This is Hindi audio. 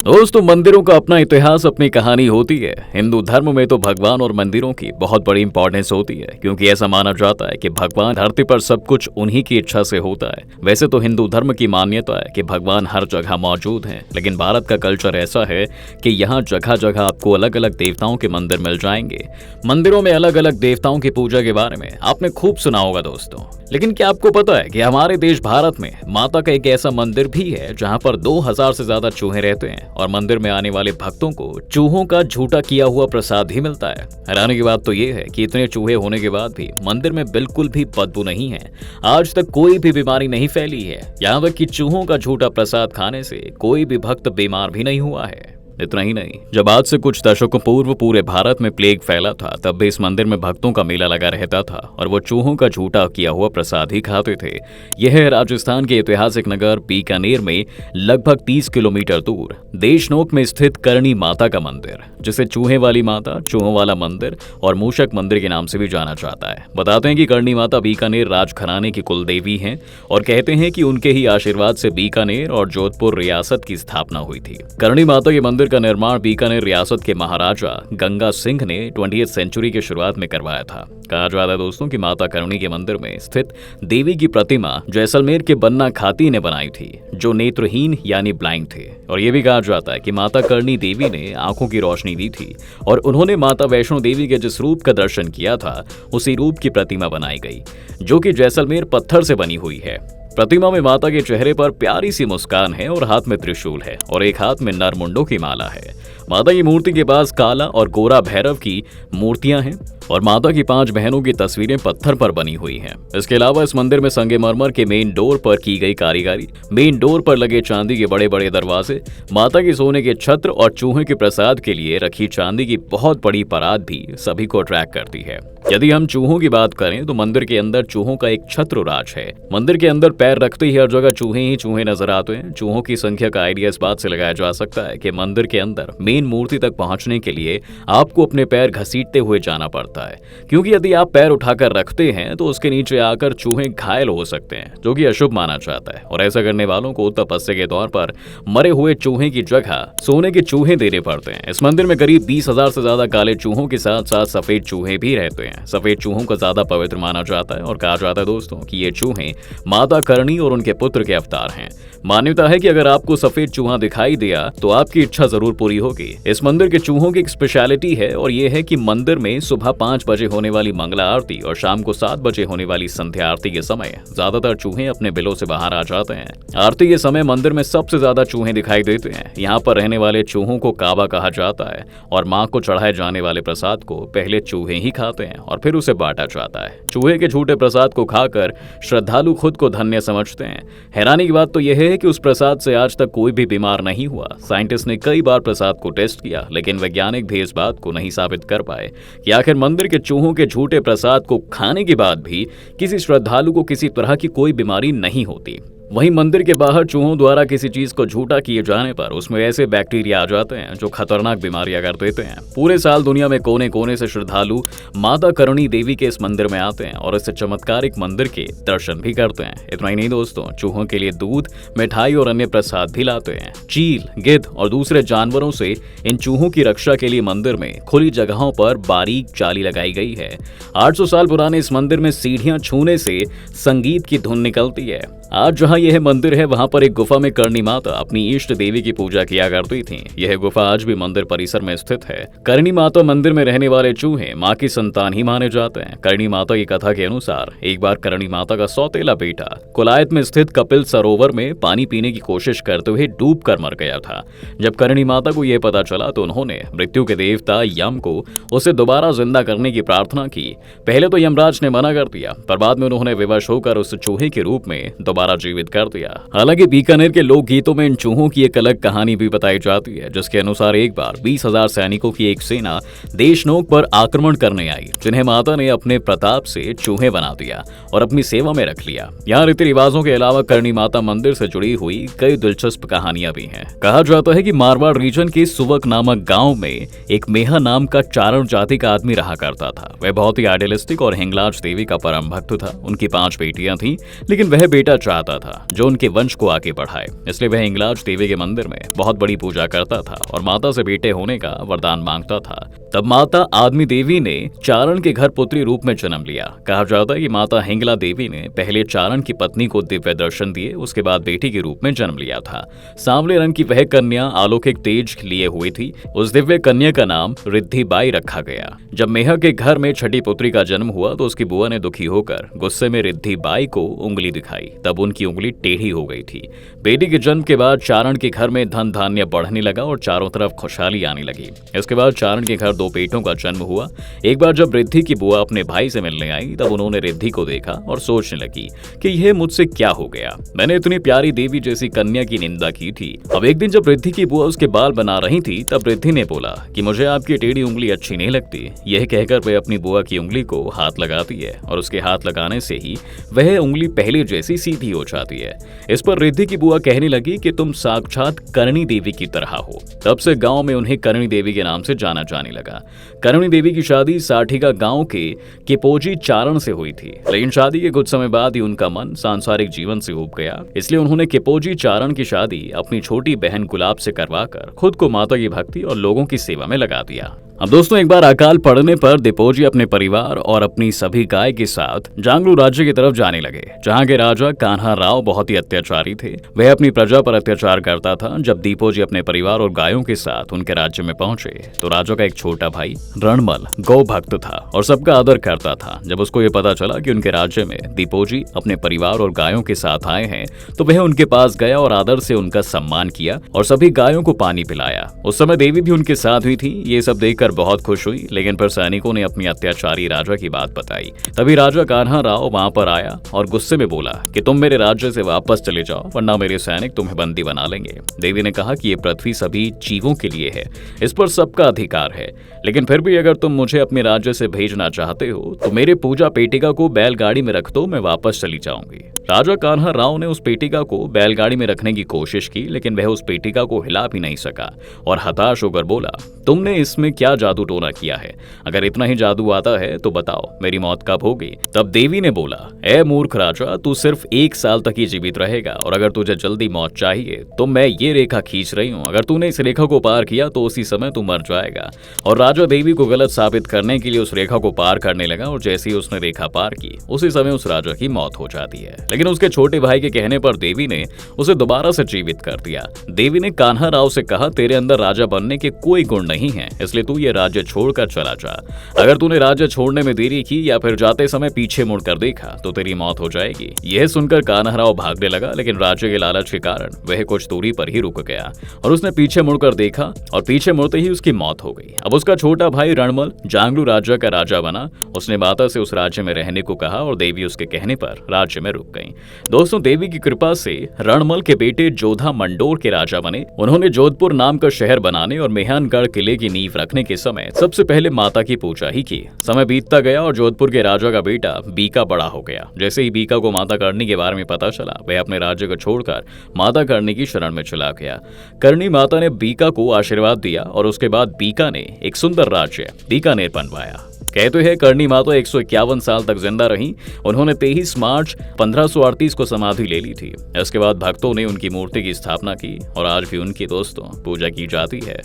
दोस्तों, मंदिरों का अपना इतिहास, अपनी कहानी होती है। हिंदू धर्म में तो भगवान और मंदिरों की बहुत बड़ी इंपॉर्टेंस होती है, क्योंकि ऐसा माना जाता है कि भगवान धरती पर सब कुछ उन्हीं की इच्छा से होता है। वैसे तो हिंदू धर्म की मान्यता है कि भगवान हर जगह मौजूद हैं, लेकिन भारत का कल्चर ऐसा है कि यहाँ जगह जगह आपको अलग अलग देवताओं के मंदिर मिल जाएंगे। मंदिरों में अलग अलग देवताओं की पूजा के बारे में आपने खूब सुना होगा दोस्तों, लेकिन क्या आपको पता है कि हमारे देश भारत में माता का एक ऐसा मंदिर भी है जहाँ पर 2000 से ज्यादा चूहे रहते हैं और मंदिर में आने वाले भक्तों को चूहों का झूठा किया हुआ प्रसाद ही मिलता है। हैरानी की बात तो ये है कि इतने चूहे होने के बाद भी मंदिर में बिल्कुल भी बदबू नहीं है। आज तक कोई भी बीमारी नहीं फैली है। यहाँ तक कि चूहों का झूठा प्रसाद खाने से कोई भी भक्त बीमार भी नहीं हुआ है। इतना ही नहीं, जब आज से कुछ दशकों पूर्व पूरे भारत में प्लेग फैला था, तब भी इस मंदिर में भक्तों का मेला लगा रहता था और वो चूहों का झूठा किया हुआ प्रसाद ही खाते थे। यह है राजस्थान के ऐतिहासिक नगर बीकानेर में लगभग 30 किलोमीटर दूर देशनोक में स्थित करणी माता का मंदिर, जिसे चूहे वाली माता, चूहों वाला मंदिर और मूषक मंदिर के नाम से भी जाना जाता है। बताते हैं कि करणी माता बीकानेर राजघराने की कुल देवी हैं और कहते हैं कि उनके ही आशीर्वाद से बीकानेर और जोधपुर रियासत की स्थापना हुई थी। करणी माता के मंदिर का निर्माण बीकानेर रियासत के महाराजा गंगा सिंह ने 20वीं सेंचुरी की शुरुआत में करवाया था। कहा जाता है दोस्तों कि माता करणी के मंदिर में स्थित देवी की प्रतिमा जैसलमेर के बन्ना खाती ने बनाई थी, जो नेत्रहीन यानी ब्लाइंड थे। और यह भी कहा जाता है कि माता करणी देवी ने आंखों की रोशनी दी थी और उन्होंने माता वैष्णो देवी के जिस रूप का दर्शन किया था, उसी रूप की प्रतिमा बनाई गई, जो कि जैसलमेर पत्थर से बनी हुई है। प्रतिमा में माता के चेहरे पर प्यारी सी मुस्कान है और हाथ में त्रिशूल है और एक हाथ में नरमुंडों की माला है। माता की मूर्ति के पास काला और गोरा भैरव की मूर्तियां हैं और माता की 5 बहनों की तस्वीरें पत्थर पर बनी हुई हैं। इसके अलावा इस मंदिर में संगमरमर के मेन डोर पर की गई कारीगरी, मेन डोर पर लगे चांदी के बड़े बड़े दरवाजे, माता के सोने के छत्र और चूहे के प्रसाद के लिए रखी चांदी की बहुत बड़ी परात भी सभी को अट्रैक्ट करती है। यदि हम चूहों की बात करें तो मंदिर के अंदर चूहों का एक छत्र राज है। मंदिर के अंदर पैर रखते ही हर जगह चूहे ही चूहे नजर आते हैं। चूहों की संख्या का आइडिया इस बात से लगाया जा सकता है कि मंदिर के अंदर मेन मूर्ति तक पहुंचने के लिए आपको अपने पैर घसीटते हुए जाना पड़ता है, क्योंकि यदि आप पैर उठाकर रखते हैं तो उसके नीचे आकर चूहे घायल हो सकते हैं, जो कि अशुभ माना जाता है। और ऐसा करने वालों को तपस्या के तौर पर मरे हुए चूहे की जगह सोने के चूहे देने पड़ते हैं। इस मंदिर में करीब 20,000 से ज्यादा काले चूहों के साथ साथ सफेद चूहे भी रहते हैं। सफेद चूहों को ज्यादा पवित्र माना जाता है और कहा जाता है दोस्तों कि ये चूहे माता करणी और उनके पुत्र के अवतार हैं। मान्यता है कि अगर आपको सफेद चूहा दिखाई दिया तो आपकी इच्छा जरूर पूरी होगी। इस मंदिर के चूहों की एक स्पेशलिटी है और ये है कि मंदिर में सुबह 5 बजे होने वाली मंगला आरती और शाम को 7 बजे होने वाली संध्या आरती के समय ज्यादातर चूहे अपने बिलों से बाहर आ जाते हैं। आरती के समय मंदिर में सबसे ज्यादा चूहे दिखाई देते हैं। यहाँ पर रहने वाले चूहों को काबा कहा जाता है और माँ को चढ़ाए जाने वाले प्रसाद को पहले चूहे ही खाते हैं और फिर उसे बांटा जाता है। चूहे के झूठे प्रसाद को खाकर श्रद्धालु खुद को धन्य समझते हैं। हैरानी की बात तो यह है कि उस प्रसाद से आज तक कोई भी बीमार नहीं हुआ। साइंटिस्ट ने कई बार प्रसाद को टेस्ट किया, लेकिन वैज्ञानिक भी इस बात को नहीं साबित कर पाए कि आखिर मंदिर के चूहों के झूठे प्रसाद को खाने के बाद भी किसी श्रद्धालु को किसी तरह की कोई बीमारी नहीं होती। वहीं मंदिर के बाहर चूहों द्वारा किसी चीज को झूठा किए जाने पर उसमें ऐसे बैक्टीरिया आ जाते हैं जो खतरनाक बीमारियां कर देते हैं। पूरे साल दुनिया में कोने कोने से श्रद्धालु माता करणी देवी के इस मंदिर में आते हैं और इस चमत्कारिक मंदिर के दर्शन भी करते हैं। इतना ही नहीं दोस्तों, चूहों के लिए दूध, मिठाई और अन्य प्रसाद भी लाते हैं। चील, गिद्ध और दूसरे जानवरों से इन चूहों की रक्षा के लिए मंदिर में खुली जगहों पर बारीक जाली लगाई गई है। 800 साल पुराने इस मंदिर में सीढ़ियां छूने से संगीत की धुन निकलती है। आज जहाँ यह मंदिर है वहाँ पर एक गुफा में करणी माता अपनी इष्ट देवी की पूजा किया करती थी। यह गुफा आज भी मंदिर परिसर में स्थित है। करणी माता मंदिर में रहने वाले चूहे माँ की संतान ही माने जाते हैं। करणी माता की कथा के अनुसार एक बार करणी माता का सौतेला बेटा कोलायत में स्थित कपिल सरोवर में पानी पीने की कोशिश करते हुए डूब कर मर गया था। जब करणी माता को यह पता चला तो उन्होंने मृत्यु के देवता यम को उसे दोबारा जिंदा करने की प्रार्थना की। पहले तो यमराज ने मना कर दिया, पर बाद में उन्होंने विवश होकर उस चूहे के रूप में दोबारा जीवित कर दिया। हालांकि बीकानेर के लोक गीतों में इन चूहों की एक अलग कहानी भी बताई जाती है, जिसके अनुसार एक बार 20,000 सैनिकों की एक सेना देशनोक पर आक्रमण करने आई, जिन्हें माता ने अपने प्रताप से चूहे बना दिया और अपनी सेवा में रख लिया। यहाँ रीति रिवाजों के अलावा करणी माता मंदिर से जुड़ी हुई कई दिलचस्प कहानियां भी हैं। कहा जाता है कि मारवाड़ रीजन के सुवक नामक गाँव में एक मेहा नाम का चारण जाति का आदमी रहा करता था। वह बहुत ही आइडियलिस्टिक और हिंगलाज देवी का परम भक्त था। उनकी 5 बेटियां थी, लेकिन वह बेटा चाहता था जो उनके वंश को आगे बढ़ाए, इसलिए वह हिंगलाज देवी के मंदिर में बहुत बड़ी पूजा करता था और माता से बेटे होने का वरदान मांगता था। तब माता आदमी देवी ने चारण के घर पुत्री रूप में जन्म लिया। कहा जाता है कि माता हिंगला देवी ने पहले चारण की पत्नी को दिव्य दर्शन दिए, उसके बाद बेटी के रूप में जन्म लिया था। सांवले रंग की वह कन्या अलौकिक तेज लिए हुई थी। उस दिव्य कन्या का नाम रिद्धि बाई रखा गया। जब मेहा के घर में छठी पुत्री का जन्म हुआ तो उसकी बुआ ने दुखी होकर गुस्से में रिद्धि बाई को उंगली दिखाई, तब उनकी उंगली टेढ़ी हो गई थी। बेटी के जन्म के बाद चारण के घर में धन धान्य बढ़ने लगा और चारों तरफ खुशहाली आने लगी। इसके बाद चारण के घर 2 बेटों का जन्म हुआ। एक बार जब रिद्धि की बुआ अपने भाई से मिलने आई तब उन्होंने रिद्धि को देखा और सोचने लगी कि यह मुझसे क्या हो गया, मैंने इतनी प्यारी देवी जैसी कन्या की निंदा की थी। अब एक दिन जब रिद्धि की बुआ उसके बाल बना रही थी तब रिद्धि ने बोला कि मुझे आपकी टेढ़ी उंगली अच्छी नहीं लगती। यह कहकर वह अपनी बुआ की उंगली को हाथ लगाती है और उसके हाथ लगाने से ही वह उंगली पहले जैसी सीधी हो जाती है। इस पर रिद्धि की बुआ कहने लगी कि तुम साक्षात करणी देवी की तरह हो। तब से गांव में उन्हें करणी देवी के नाम से जाना जाने लगा। करणी देवी की शादी साठीका गांव के केपोजी चारण से हुई थी, लेकिन शादी के कुछ समय बाद ही उनका मन सांसारिक जीवन से उब गया। इसलिए उन्होंने केपोजी चारण की शादी अपनी छोटी बहन गुलाब से करवाकर खुद को माता की भक्ति और लोगों की सेवा में लगा दिया। अब दोस्तों, एक बार अकाल पड़ने पर दिपोजी अपने परिवार और अपनी सभी गाय के साथ जांगलू राज्य की तरफ जाने लगे, जहां के राजा कान्हा राव बहुत ही अत्याचारी थे। वह अपनी प्रजा पर अत्याचार करता था। जब दिपोजी अपने परिवार और गायों के साथ उनके राज्य में पहुंचे तो राजा का एक छोटा भाई रणमल गौ भक्त था और सबका आदर करता था। जब उसको ये पता चला कि उनके राज्य में दिपोजी अपने परिवार और गायों के साथ आए हैं तो वह उनके पास गया और आदर से उनका सम्मान किया और सभी गायों को पानी पिलाया। उस समय देवी भी उनके साथ हुई थी। ये सब देखकर बहुत खुश हुई, लेकिन फिर सैनिकों ने अपनी अत्याचारी राजा की बात बताई। तभी राजा कान्हा राव वहां पर आया और गुस्से में बोला कि तुम मेरे राज्य से वापस चले जाओ, वरना मेरे सैनिक तुम्हें बंदी बना लेंगे। देवी ने कहा कि ये पृथ्वी सभी जीवों के लिए है, इस पर सबका अधिकार है, लेकिन फिर भी अगर तुम मुझे अपने राज्य से भेजना चाहते हो तो मेरे पूजा पेटिका को बैलगाड़ी में रख दो, मैं वापस चली जाऊंगी। राजा कान्हा राव ने उस पेटिका को बैलगाड़ी में रखने की कोशिश की, लेकिन वह उस पेटिका को हिला भी नहीं सका और हताश होकर बोला, तुमने इसमें क्या जादू टोना किया है? अगर इतना ही जादू आता है तो बताओ मेरी मौत कब होगी? तब देवी ने बोला, ए मूर्ख राजा, तू सिर्फ 1 साल तक ही जीवित रहेगा और अगर तुझे जल्दी मौत चाहिए तो मैं ये रेखा खींच रही हूँ। अगर तूने इस रेखा को पार किया तो उसी समय तू मर जाएगा। और राजा देवी को गलत साबित करने के लिए उस रेखा को पार करने लगा और जैसे ही उसने रेखा पार की उसी समय उस राजा की मौत हो जाती है। लेकिन उसके छोटे भाई के कहने पर देवी ने उसे दोबारा से जीवित कर दिया। देवी ने कान्हा राव से कहा, तेरे अंदर राजा बनने के कोई गुण नहीं है, इसलिए तू ये राज्य छोड़कर चला जा। अगर तूने राज्य छोड़ने में देरी की या फिर जाते समय पीछे मुड़कर देखा तो तेरी मौत हो जाएगी। यह सुनकर कान्हा राव भागने लगा, लेकिन राज्य के लालच के कारण वह कुछ दूरी पर ही रुक गया और उसने पीछे मुड़कर देखा और पीछे मुड़ते ही उसकी मौत हो गई। अब उसका छोटा भाई रणमल जांगलू राज्य का राजा बना। उसने माता से उस राज्य में रहने को कहा और देवी उसके कहने पर राज्य में रुक गई। दोस्तों, देवी की कृपा से रणमल के बेटे जोधा मंडोर के राजा बने। उन्होंने जोधपुर नाम का शहर बनाने और मेहनगढ़ किले की नींव रखने के समय सबसे पहले माता की पूजा ही की। समय बीतता गया और जोधपुर के राजा का बेटा बीका बड़ा हो गया। जैसे ही बीका को माता करनी के बारे में पता चला, वह अपने राज्य को छोड़कर माता करनी की शरण में चला गया। करनी माता ने बीका को आशीर्वाद दिया और उसके बाद बीका ने एक सुंदर राज्य बीकानेर बनवाया। कहते हैं करनी माता 151 साल तक जिंदा रही। उन्होंने 23 मार्च 1538 को समाधि ले ली थी। इसके बाद भक्तों ने उनकी मूर्ति की स्थापना की और आज भी उनकी दोस्तों पूजा की जाती है।